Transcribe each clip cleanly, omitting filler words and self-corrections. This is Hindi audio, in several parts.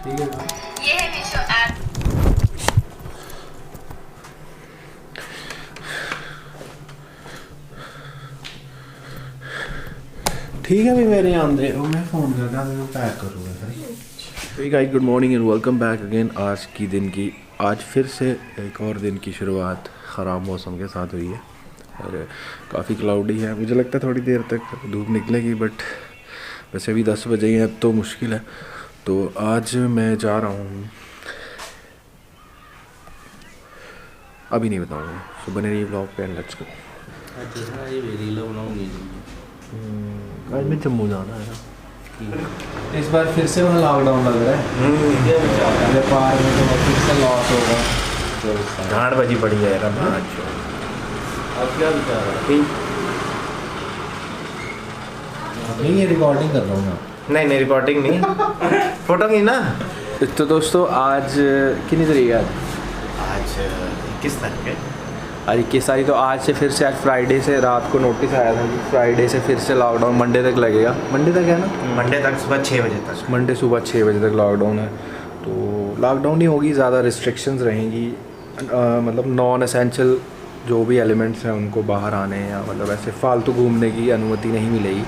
ठीक है ये है मीशो ऐप। ठीक है भी मेरे आंदे वो मैं फ़ोन करता हूँ पैक करूँगा फिर। Guys good morning and welcome back again. आज फिर से एक और दिन की शुरुआत ख़राब मौसम के साथ हुई है और काफ़ी क्लाउडी है। मुझे लगता है थोड़ी देर तक धूप निकलेगी, बट वैसे अभी 10 बजे ही है तो मुश्किल है। तो आज मैं जा रहा हूँ, अभी नहीं बताऊँगा, सो बने रहिए ब्लॉग पे एंड लेट्स गो। आज मैं जम्मू जाना है। इस बार फिर से वहाँ लॉकडाउन लग रहा है। व्यापार में तो फिर से लॉस होगा। गांड बजी पड़ी है यार। अब क्या विचार है? नहीं, ये रिकॉर्डिंग कर रहा हूँ मैं। नहीं रिकॉर्डिंग नहीं, फोटो की ना। तो दोस्तों आज कितनी तारीख है? आज 21 तारीख है। आज 21 तारीख। तो आज से फिर से, आज फ्राइडे से रात को नोटिस आया था कि फ्राइडे से फिर से लॉकडाउन मंडे तक लगेगा। मंडे तक है ना? मंडे तक सुबह 6 बजे तक। मंडे सुबह 6 बजे तक लॉकडाउन है। तो लॉकडाउन ही होगी, ज़्यादा रिस्ट्रिक्शंस रहेंगी। मतलब नॉन एसेंशियल जो भी एलिमेंट्स हैं उनको बाहर आने या मतलब ऐसे फालतू घूमने की अनुमति नहीं मिलेगी।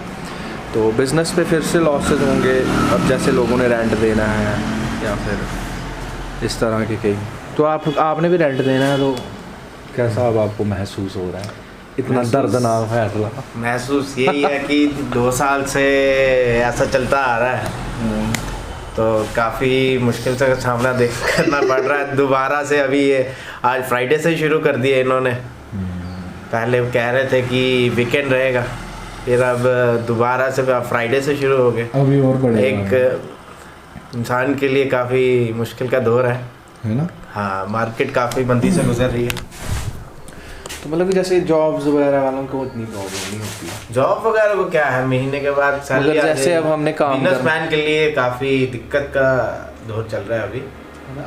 तो बिज़नेस पे फिर से लॉसेस होंगे। अब जैसे लोगों ने रेंट देना है या फिर इस तरह के कई, तो आपने भी रेंट देना है, तो कैसा अब आपको महसूस हो रहा है इतना दर्दनाक फैसला? महसूस यही है कि 2 साल से ऐसा चलता आ रहा है, तो काफ़ी मुश्किल से सामना करना पड़ रहा है दोबारा से। अभी ये आज फ्राइडे से शुरू कर दिया इन्होंने। पहले कह रहे थे कि वीकेंड रहेगा, फिर अब दोबारा से फ्राइडे से शुरू हो गए। अभी और बढ़ेगा। एक इंसान के लिए काफ़ी मुश्किल का दौर है ना? हाँ, मार्केट काफ़ी मंदी से गुजर रही है। तो मतलब कि जैसे जॉब्स वगैरह वालों को इतनी प्रॉब्लम नहीं होती है। जॉब वगैरह को क्या है, महीने के बाद सैलरी। जैसे अब हमने काम बिजनेसमैन के लिए काफ़ी दिक्कत का दौर चल रहा है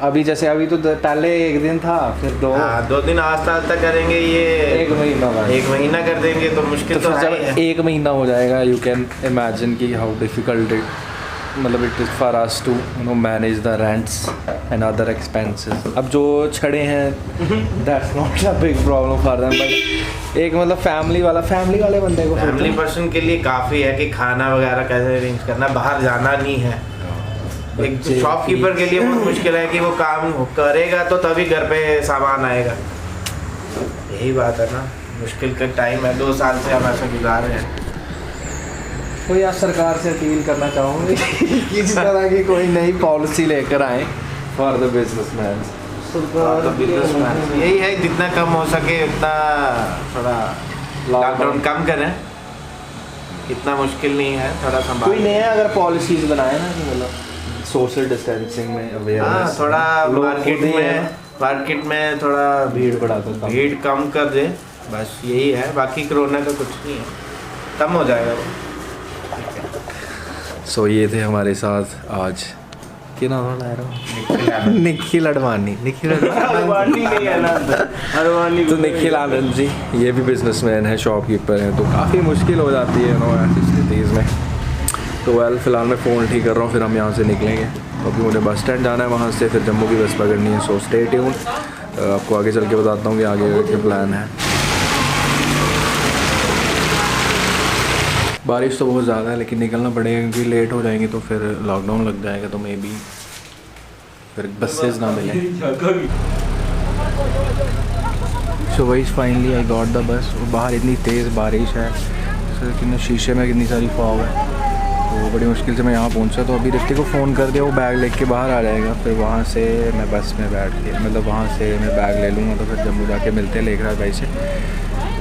अभी जैसे अभी तो पहले 1 दिन था, फिर 2 2 दिन आस्ता आस्ता करेंगे, ये 1 महीना बाद 1 महीना कर देंगे तो मुश्किल तो जब है। 1 महीना हो जाएगा, यू कैन इमेजिन कि हाउ डिफिकल्ट इट मतलब it is for us to manage the rents and other expenses. अब जो छड़े हैं that's not a big problem for them, but एक मतलब फैमिली वाले बंदे को, फैमिली पर्सन के लिए काफ़ी है कि खाना वगैरह कैसे अरेंज करना, बाहर जाना नहीं है। एक शॉपकीपर के लिए बहुत मुश्किल है कि वो काम करेगा तो तभी घर पे सामान आएगा। यही बात है ना, मुश्किल का टाइम है। 2 साल से हम ऐसा गुजार रहे हैं। तो यार सरकार से अपील करना चाहूँगी कि इस तरह की कोई नई पॉलिसी लेकर आए फॉर द बिजनेसमैन। यही है, जितना कम हो सके उतना थोड़ा लॉकडाउन कम करें। इतना मुश्किल नहीं है, थोड़ा संभाल। कोई नया अगर पॉलिसीज बनाए ना कि मतलब सोशल डिस्टेंसिंग में अवेयरनेस, थोड़ा मार्केट में थोड़ा भीड़ कम कर दे, बस यही है। बाकी कोरोना का कुछ नहीं है, कम हो जाएगा वो। सो ये थे हमारे साथ आज, क्या नाम है? निखिल अडवाणी। तो निखिल आनंद जी, ये भी बिजनेसमैन है, शॉपकीपर हैं, तो काफ़ी मुश्किल हो जाती है ऐसी स्थितिज़ में। तो फ़िलहाल मैं फ़ोन ठीक कर रहा हूँ, फिर हम यहाँ से निकलेंगे। अभी मुझे बस स्टैंड जाना है, वहाँ से फिर जम्मू की बस पकड़नी है। सो स्टे ट्यून, आपको आगे चल के बताता हूँ कि आगे क्या प्लान है। बारिश तो बहुत ज़्यादा है, लेकिन निकलना पड़ेगा क्योंकि लेट हो जाएंगे तो फिर लॉकडाउन लग जाएगा, तो मे बी फिर बसेस ना मिलें। सो वही finally I got the bus. और बाहर इतनी तेज़ बारिश है, लेकिन शीशे में कितनी सारी फॉग है, तो बड़ी मुश्किल से मैं यहाँ पहुँचा। तो अभी रिफ्ती को फ़ोन कर दिया, वो बैग लेके बाहर आ जाएगा, फिर वहाँ से मैं बस में बैठ के मतलब वहाँ से मैं बैग ले लूँगा, तो फिर जम्मू जाके मिलते हैं लेखराज भाई से।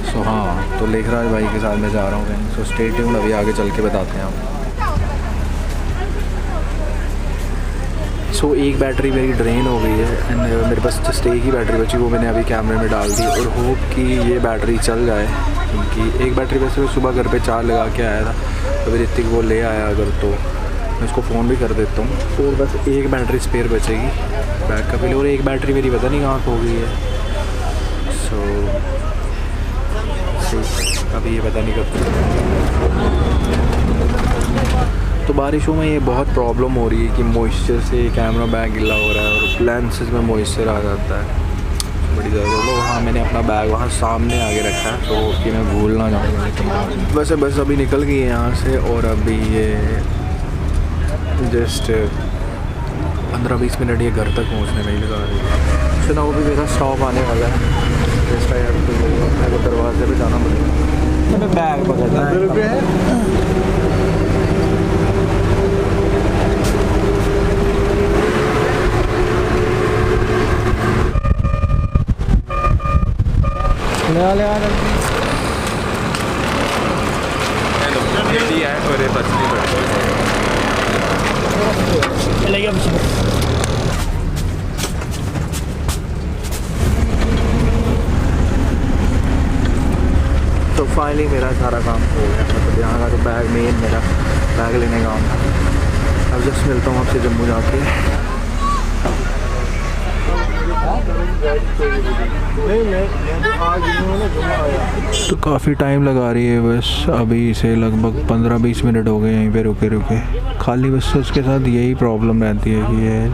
सो हाँ, तो लेखराज भाई के साथ मैं जा रहा हूँ कहीं। सो स्टे ट्यून्ड, अभी आगे चल के बताते हैं आप। सो एक बैटरी मेरी ड्रेन हो गई है एंड मेरे पास जस्ट एक ही बैटरी बची, वो मैंने अभी कैमरे में डाल दी और होप कि ये बैटरी चल जाए, क्योंकि एक बैटरी वैसे मैं सुबह घर पे चार्ज लगा के आया था, तो फिर ऋतिक वो ले आया अगर, तो मैं उसको फ़ोन भी कर देता हूँ। तो बस एक बैटरी स्पेयर बचेगी बैकअप के लिए, और एक बैटरी मेरी पता नहीं कहाँ खो गई है। सो अभी ये पता नहीं कब। तो बारिशों में ये बहुत प्रॉब्लम हो रही है कि मॉइस्चर से कैमरा बैग गीला हो रहा है और लेंसेज में मॉइस्चर आ जाता है, बड़ी ज़्यादा प्रॉब्लम। हाँ, मैंने अपना बैग वहाँ सामने आगे रखा है तो कि मैं भूल ना जाऊँ। वैसे बस अभी निकल गई है यहाँ से और अभी ये जस्ट 15-20 मिनट ये घर तक पहुँचने में ही लगा रही है। सुना वो भी मेरा स्टॉप आने वाला है, जैसा यार तो मेरे को दरवाजे पे जाना पड़ेगा, मैं बैग पकड़ना है। ले आ तो फाइनली मेरा सारा काम हो गया, मतलब यहाँ का तो बैग मेन मेरा बैग लेने का काम था। अब जस्ट मिलता हूँ आपसे जम्मू जाके। तो काफ़ी टाइम लगा रही है बस, अभी इसे लगभग 15-20 मिनट हो गए यहीं पे रुके रुके। खाली बस उसके साथ यही प्रॉब्लम रहती है कि ये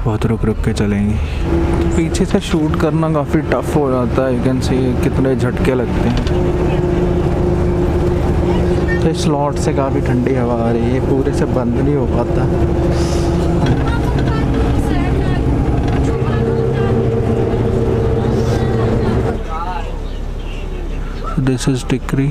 बहुत रुक रुक के चलेंगी। तो पीछे से शूट करना काफ़ी टफ हो जाता है, यू कैन सी कितने झटके लगते हैं। तो स्लॉट से काफ़ी ठंडी हवा आ रही है, पूरे से बंद नहीं हो पाता। This is Tikri.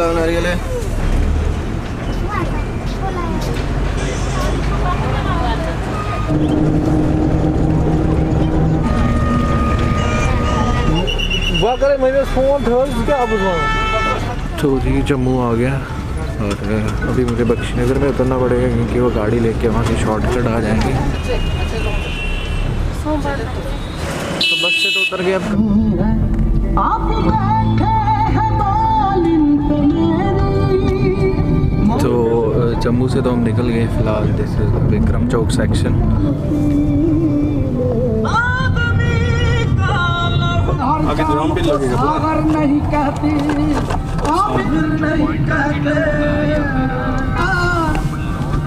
नारियल है। तो जी जम्मू आ गया और अभी मुझे बख्शीनगर में उतरना पड़ेगा क्योंकि वो गाड़ी लेके वहाँ से शॉर्टकट आ जाएंगे। तो बस से तो उतर गया। तो जम्मू से तो हम निकल गए फ़िलहाल। This is Vikram Chowk section. आगे ड्रम भी लगेगा नहीं कहते नहीं कहते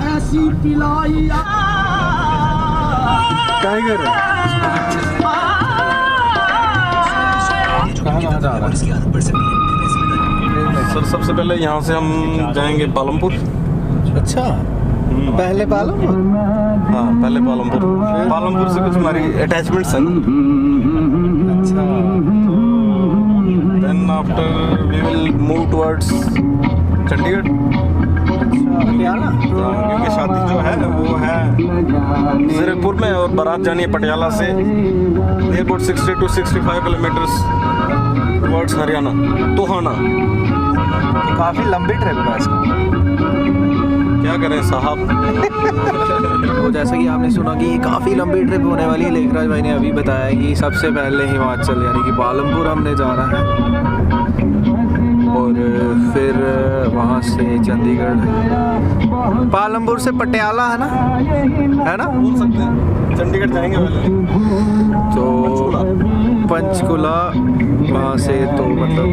ऐसी पिलाई टाइगर कहाँ जा रहा है सर? सबसे पहले यहाँ से हम जाएंगे पालमपुर। अच्छा, पहले पालमपुर? हाँ, पहले पालमपुर। पालमपुर से कुछ हमारी अटैचमेंट्स हैं। अच्छा, then after we will move towards Chandigarh. Patiala? क्योंकि शादी जो है वो है जीरकपुर में और बारात जानी है पटियाला से airport 60 to 65 kilometres towards Haryana, Tohana. तो काफ़ी लंबी ट्रिप है इसका। क्या करें साहब। तो जैसा कि आपने सुना कि ये काफ़ी लंबी ट्रिप होने वाली है, लेखराज भाई ने अभी बताया कि सबसे पहले हिमाचल यानी कि पालमपुर हमने जाना है और फिर वहाँ से चंडीगढ़। पालमपुर से पटियाला है ना बोल सकते हैं, चंडीगढ़ जाएंगे पहले तो पंचकुला, वहाँ से तो मतलब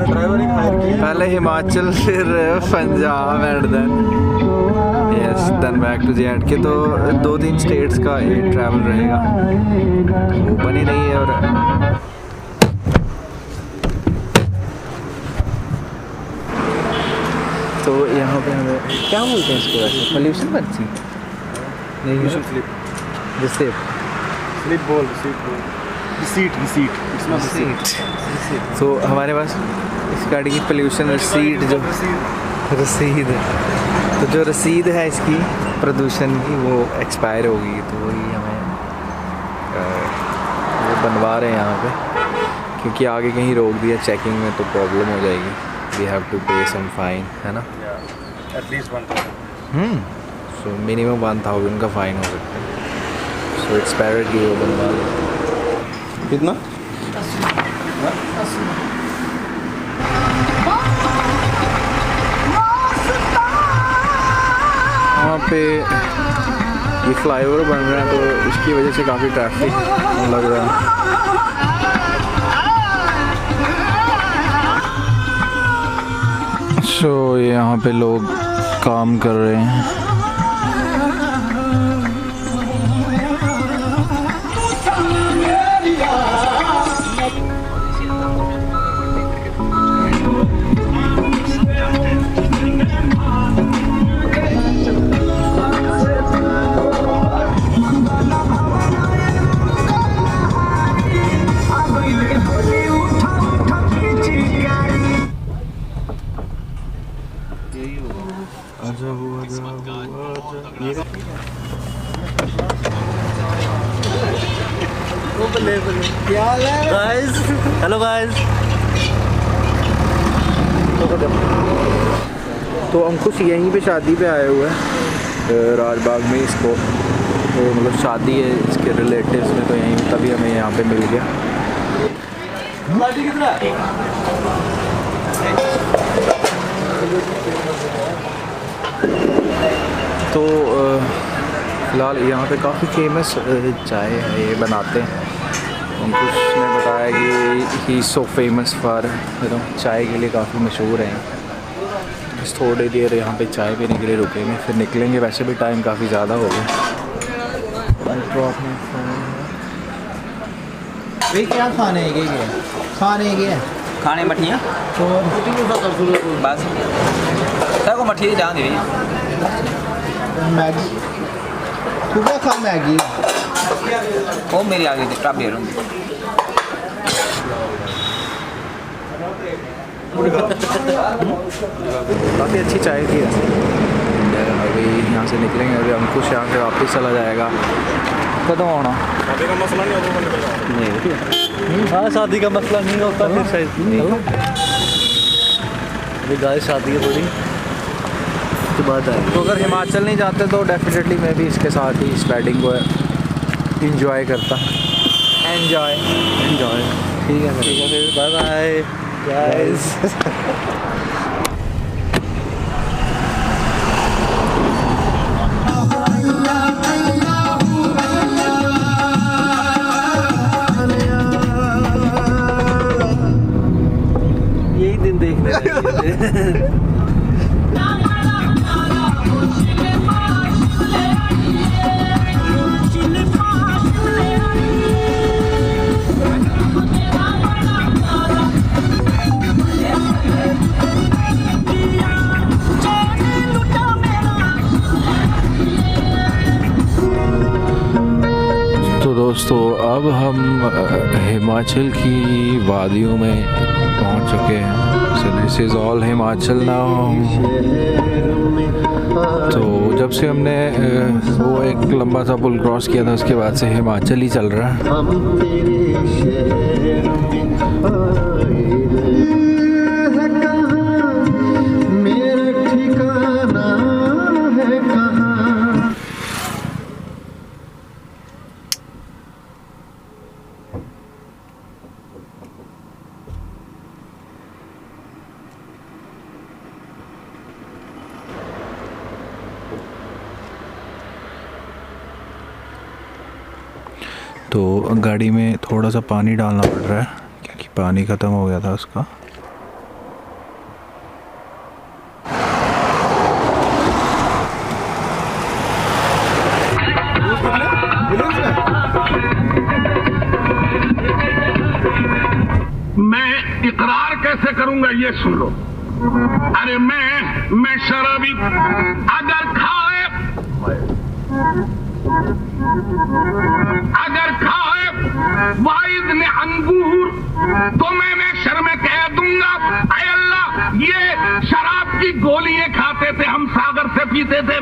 ड्राइवर ही हायर किया। पहले हिमाचल फिर Punjab and then back to JNK। तो 2-3 स्टेट्स का ये ट्रैवल रहेगा, तो वो बनी रही है। और तो यहाँ पे हमें क्या बोलते हैं इसको वैसे, पोल्यूशन बच्ची नहीं स्लीप बोल सीट। तो हमारे पास इस गाड़ी की पोल्यूशन रसीद जो रसीद तो जो रसीद है इसकी प्रदूषण की वो एक्सपायर हो गई, तो वही हमें वो बनवा रहे हैं यहाँ पे, क्योंकि आगे कहीं रोक दिया चेकिंग में तो प्रॉब्लम हो जाएगी। वी हैव टू पे सम फाइन, है ना, एटलीस्ट 1000। सो मिनिमम 1000 का फ़ाइन हो सकता है। सो इट्स बेटर कि वो बनवा लो। कितना? पे ये फ्लाईओवर बन रहा है तो इसकी वजह से काफ़ी ट्रैफिक लग रहा है। सो यहाँ पे लोग काम कर रहे हैं। Guys, hello guys. तो अंकुश यहीं पे शादी पे आए हुए हैं राजबाग में। इसको तो मतलब शादी है इसके रिलेटिव्स में, तो यहीं तभी हमें यहाँ पे मिल गया। तो फ़िलहाल यहाँ पे काफ़ी फेमस चाय है, ये बनाते हैं। अंकुश ने बताया कि ही सो फेमस फॉर चाय के लिए काफ़ी मशहूर है। बस थोड़ी देर यहाँ पे चाय पीने के लिए रुकेंगे, फिर निकलेंगे। वैसे भी टाइम काफ़ी ज़्यादा हो गया। क्या खाने खाने मठियाँ बस सर को मठी जान दी मैगी तू क्या खा मैगी वो मेरी आ गई थी कब बेरूँ काफ़ी अच्छी चाय थी। अभी यहाँ से निकलेंगे, अभी अंकुश यहाँ से वापस चला जाएगा। कदों आना? शादी का मसला नहीं होगा नहीं। हाँ शादी का मसला नहीं होता फिर शायद अभी गाइस शादी है थोड़ी तो बात आएगी। तो अगर हिमाचल नहीं जाते तो डेफिनेटली मैं भी इसके साथ ही इस वेडिंग को इंजॉय करता। एंजॉय ठीक है फिर बाय बाय गाइस। यही दिन देखने दोस्तों अब हम हिमाचल की वादियों में पहुंच चुके हैं। So this is all Himachal now. तो जब से हमने वो एक लंबा सा पुल क्रॉस किया था उसके बाद से हिमाचल ही चल रहा है। तो गाड़ी में थोड़ा सा पानी डालना पड़ रहा है क्योंकि पानी ख़त्म हो गया था उसका। मैं इकरार कैसे करूंगा ये सुन लो। अरे मैं शराबी अगर खाए वाइद ने अंगूर तो मैं शर्म कह दूंगा ऐ अल्लाह ये शराब की गोलियां खाते थे हम सागर से पीते थे।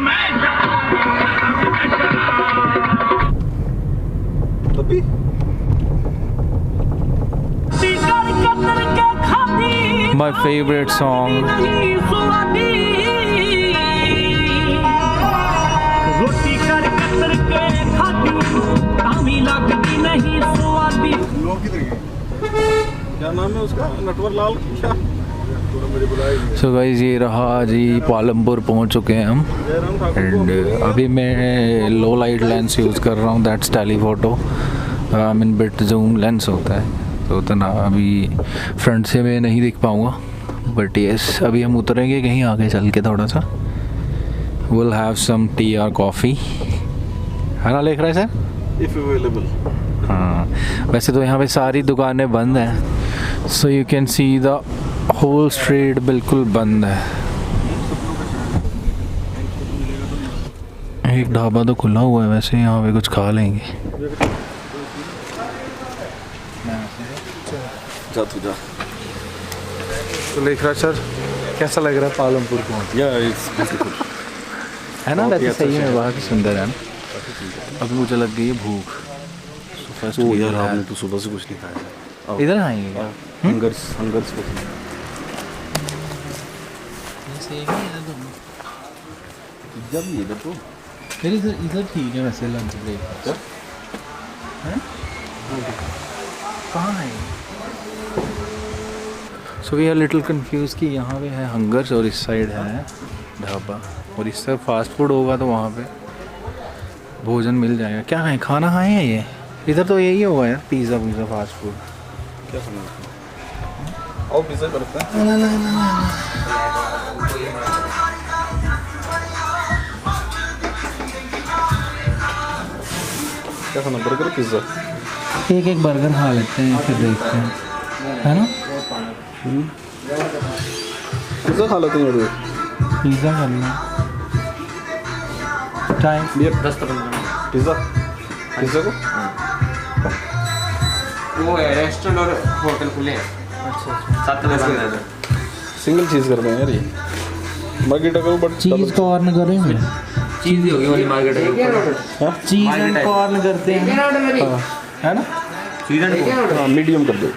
My favorite song. क्या नाम है उसका? नटवर लाल क्या? सो गाइस ये रहा जी, पालमपुर पहुंच चुके हैं हम। एंड अभी मैं लो लाइट लेंस यूज़ कर रहा हूँ, that's telephoto. In bit zoom lens होता है, तो उतना अभी फ्रंट से मैं नहीं दिख पाऊँगा। बट यस, अभी हम उतरेंगे कहीं आगे चल के थोड़ा सा। विल हैव सम टी और कॉफ़ी, है ना लिख रहा है सर? If available. हाँ, वैसे तो यहाँ पे सारी दुकानें बंद हैं, so you can see the whole street बिल्कुल बंद है। एक ढाबा तो खुला हुआ है वैसे, यहाँ पे कुछ खा लेंगे। जा तू जा। तो लिख रहा सर, कैसा लग रहा है पालमपुर पहुँच? या इट्स ब्यूटीफुल है ना, बहुत ही वैसे अच्छा सही में शहर। बहुत ही सुंदर है ना। अभी मुझे लग गई है भूख। फर्स्ट ओ यार, आपने तो सुबह से कुछ नहीं खाया। इधर आएंगे क्या? हंगर्स को जब ये देखो फिर इधर ठीक है वैसे लंच ब्रेक। कहाँ है? So we are little confuse कि यहाँ पे है हंगर्स और इस साइड है ढाबा, और इस तरफ फास्ट फूड होगा तो वहाँ पे भोजन मिल जाएगा। क्या है, खाना खाए हैं ये? इधर तो यही होगा यार, पिज़्ज़ा फास्ट फूड। क्या समझ आओ पिज़्ज़ा करते हैं। क्या खाना, बर्गर पिज़्ज़ा? एक बर्गर खा लेते हैं फिर देखते हैं, है ना? पिज़्ज़ा खा लेते हैं। पिज़्ज़ा करना टाइम पिज़्ज़ा को वो रेस्टोरेंट और होटल खुले हैं। अच्छा, 7 बजे बंद है। सिंगल चीज़ करते हैं यार ये। मार्केटा करो बट चीज़ कॉर्न करेंगे। चीज़ ही होगी वाली मार्केट है। चीज़ एंड कॉर्न करते हैं, है ना? हाँ मीडियम कर दो।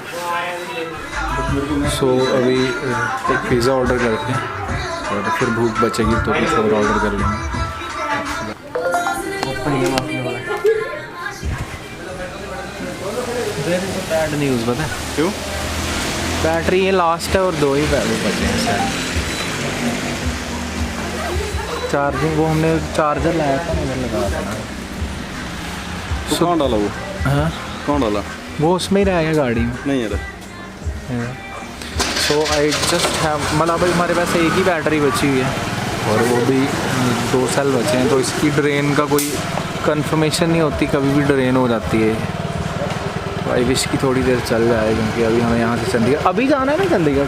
सो अभी एक पिज़्ज़ा ऑर्डर करते हैं और फिर भूख बचेगी तो कुछ और ऑर्डर कर लेंगे। बैड न्यूज़ पता है क्यों? बैटरी ये लास्ट है और 2 ही बैटरी बचे हैं शायद। चार्जिंग वो हमने चार्जर लाया था, मुझे लगा देना। तो कौन डाला वो? हाँ, कौन डाला? वो उसमें ही रहेगा गाड़ी में। नहीं यार। सो आई जस्ट हैव, मतलब अभी हमारे पास एक ही बैटरी बची हुई है और वो भी 2 सेल बचे हैं, तो इसकी ड्रेन का कोई कंफर्मेशन नहीं होती, कभी भी ड्रेन हो जाती है। तो आई विश की थोड़ी देर चल जाए, क्योंकि अभी हमें यहाँ से चंडीगढ़ अभी जाना है ना, चंडीगढ़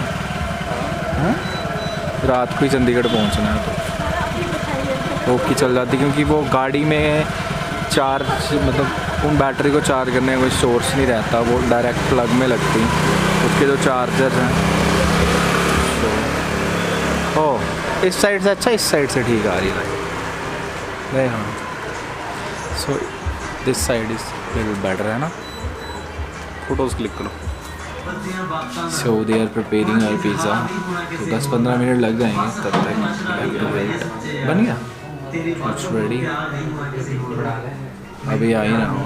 हाँ रात को ही चंडीगढ़ पहुँचना है, तो वो की चल जाती, क्योंकि वो गाड़ी में चार्ज मतलब उन बैटरी को चार्ज करने का कोई सोर्स नहीं रहता, वो डायरेक्ट प्लग में लगती, उसके जो चार्जर हैं। तो ओ इस साइड से अच्छा, इस साइड से ठीक आ रही है नहीं? हाँ, so this side is little better, है ना? फोटोज क्लिक करो। So they are preparing our pizza, तो 10-15 मिनट लग जाएंगे, तब तक बन गया, इट्स रेडी। अभी आ ही रहा हूँ।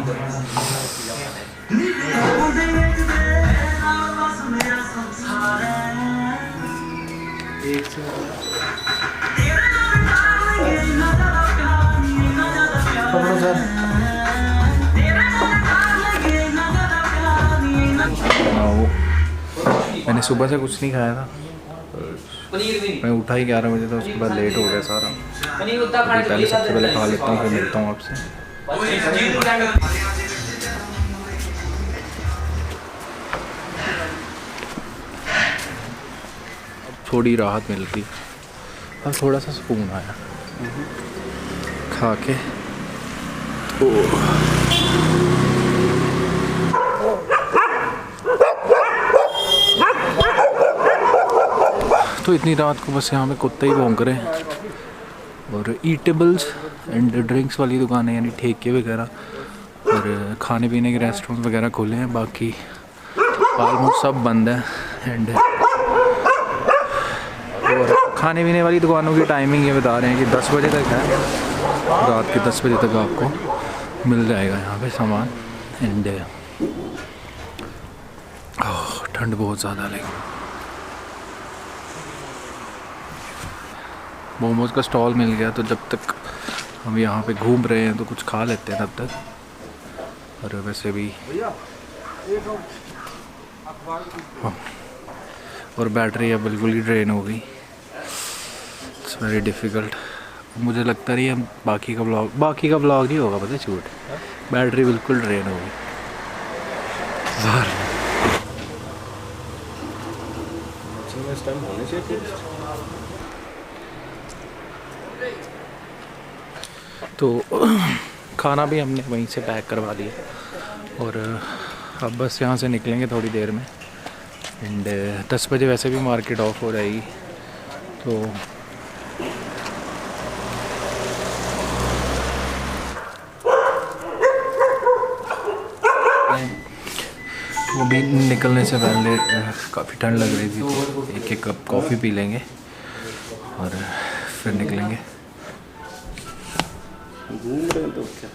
मैंने सुबह से कुछ नहीं खाया था, मैं उठा ही 11 बजे, तो उसके बाद लेट हो गया सारा। पहले सबसे पहले खा लेता हूँ, फिर मिलता हूँ आपसे। थोड़ी राहत मिल गई, अब थोड़ा सा सुकून आया खा के। तो इतनी रात को बस यहाँ पे कुत्ते ही भौंक रहे हैं, और ईटेबल्स एंड ड्रिंक्स वाली दुकानें यानी ठेके वगैरह और खाने पीने के रेस्टोरेंट वगैरह खुले हैं, बाकी ऑलमोस्ट सब बंद है। एंड और खाने पीने वाली दुकानों की टाइमिंग ये बता रहे हैं कि 10 बजे तक है, रात के 10 बजे तक आपको मिल जाएगा यहाँ पे सामान। एंड ठंड बहुत ज़्यादा, लेकिन मोमोज़ का स्टॉल मिल गया, तो जब तक हम यहाँ पे घूम रहे हैं तो कुछ खा लेते हैं तब तक। और वैसे भी हाँ, और बैटरी अब बिल्कुल ही ड्रेन हो गई। It's very difficult. मुझे लगता नहीं है बाकी का ब्लॉग नहीं होगा, पता है, छूट। बैटरी बिल्कुल ड्रेन हो गई। तो खाना भी हमने वहीं से पैक करवा दिया और अब बस यहाँ से निकलेंगे थोड़ी देर में। एंड 10 बजे वैसे भी मार्केट ऑफ हो जाएगी, तो वो भी निकलने से पहले काफ़ी ठंड लग रही थी, तो एक कप कॉफ़ी पी लेंगे और फिर निकलेंगे। घूम रहे हैं तो क्या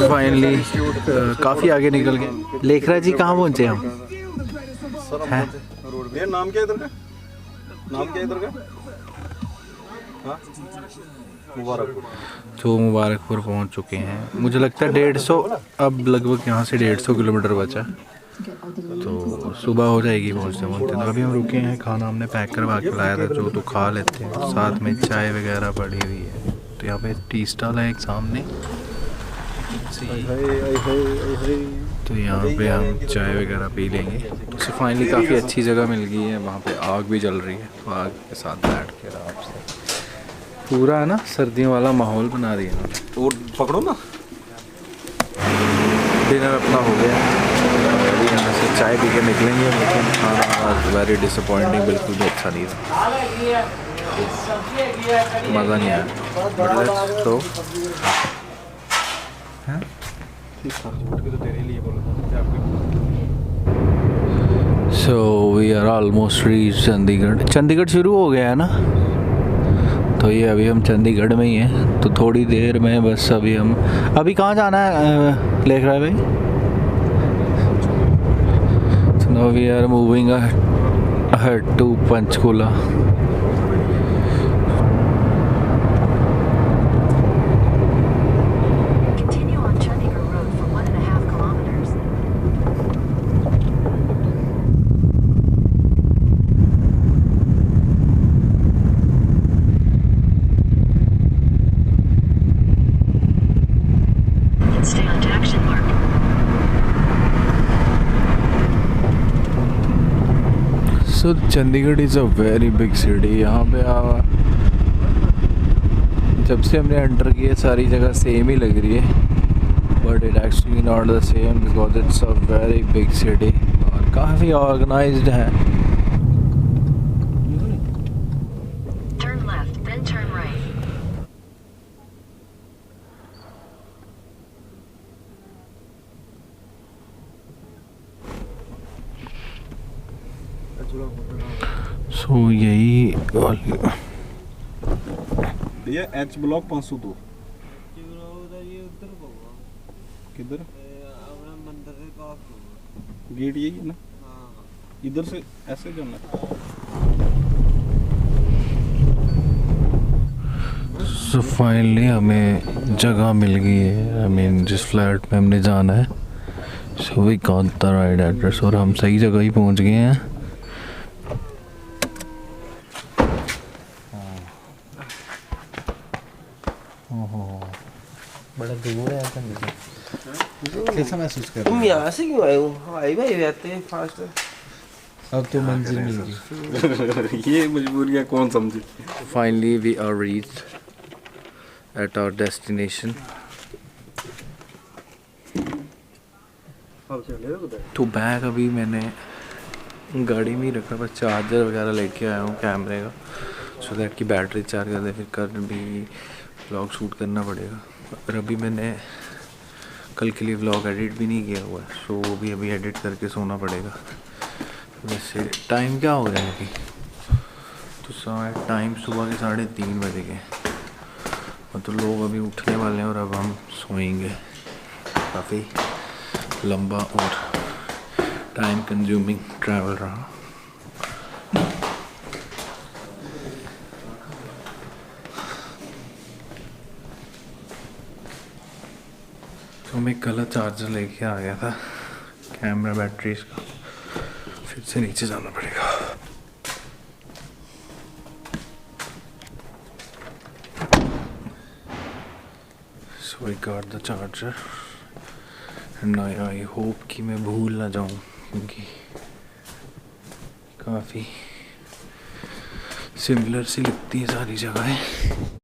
फाइनली काफ़ी आगे निकल गए। लेखराज जी कहाँ पहुँचे हम हैं? रोड पे नाम क्या इधर का? नाम क्या इधर का? हाँ? मुबारकपुर। तो मुबारकपुर पहुँच चुके हैं। मुझे लगता है 150, अब लगभग यहाँ से 150 किलोमीटर बचा, तो सुबह हो जाएगी पहुँचते पहुँचते। तो अभी हम रुके हैं, खाना हमने पैक करवा के लाया था, जो तो खा लेते हैं। साथ में चाय वगैरह पड़ी हुई है। तो यहाँ पे टी स्टॉल है एक सामने, तो यहाँ पे हम चाय वगैरह पी लेंगे। तो फाइनली काफ़ी अच्छी जगह मिल गई है, वहाँ पे आग भी जल रही है, तो आग के साथ बैठ के आराम से पूरा है ना सर्दियों वाला माहौल बना दिया उन्होंने। और पकड़ो ना। डिनर अपना हो गया, अभी यहाँ से चाय पी के निकलेंगे, लेकिन खाना वेरी डिसअपॉइंटिंग, बिल्कुल भी अच्छा नहीं था, मज़ा नहीं आया। But let's go. So we are almost reach Chandigarh. Chandigarh शुरू हो गया है ना, तो ये अभी हम चंडीगढ़ में ही हैं। तो थोड़ी देर में बस अभी कहाँ जाना है लेख रहा है भाई? So now we are moving ahead to Panchkula. Continue on Chandigarh Road for 1.5 kilometers. Stay on Jackson Mark. So Chandigarh is a very big city. यहाँ पे जब से हमने एंटर किया सारी जगह सेम ही लग रही है, but it actually not the same because it's a very big city और काफ़ी ऑर्गेनाइज्ड है। Turn left, then turn right. सो यही ये एच ब्लॉक 502 किधर? गेट यही है ना, इधर से ऐसे जाना है। सो फाइनली हमें जगह मिल गई है, आई मीन जिस फ्लैट में हमने जाना है। So we got the right address और हम सही जगह ही पहुंच गए हैं। बड़ा दूर है कैसा महसूस कर रहे तुम यहाँ से क्यों आए हो? हाईवे रहते हैं फास्ट। अब तो मंजिल मिल गई। ये मजबूरियाँ कौन समझे। Finally we are reached at our destination. तो बैग अभी मैंने गाड़ी में ही रखा, बस चार्जर वगैरह लेके आया हूँ कैमरे का, सो दैट की बैटरी चार्ज कर दे, फिर कर भी व्लॉग शूट करना पड़ेगा। और अभी मैंने कल के लिए व्लॉग एडिट भी नहीं किया हुआ है, सो वो भी अभी एडिट करके सोना पड़ेगा। वैसे टाइम क्या हो गया है अभी? तो टाइम सुबह के 3:30 बजे के, और तो लोग अभी उठने वाले हैं और अब हम सोएंगे। काफ़ी लंबा और टाइम कंज्यूमिंग ट्रैवल रहा। तो मैं गलत चार्जर लेके आ गया था कैमरा बैटरीज का, फिर से नीचे जाना पड़ेगा। So I got the charger and I hope कि मैं भूल ना जाऊँ, क्योंकि काफ़ी सिमिलर सी लगती है सारी जगहें।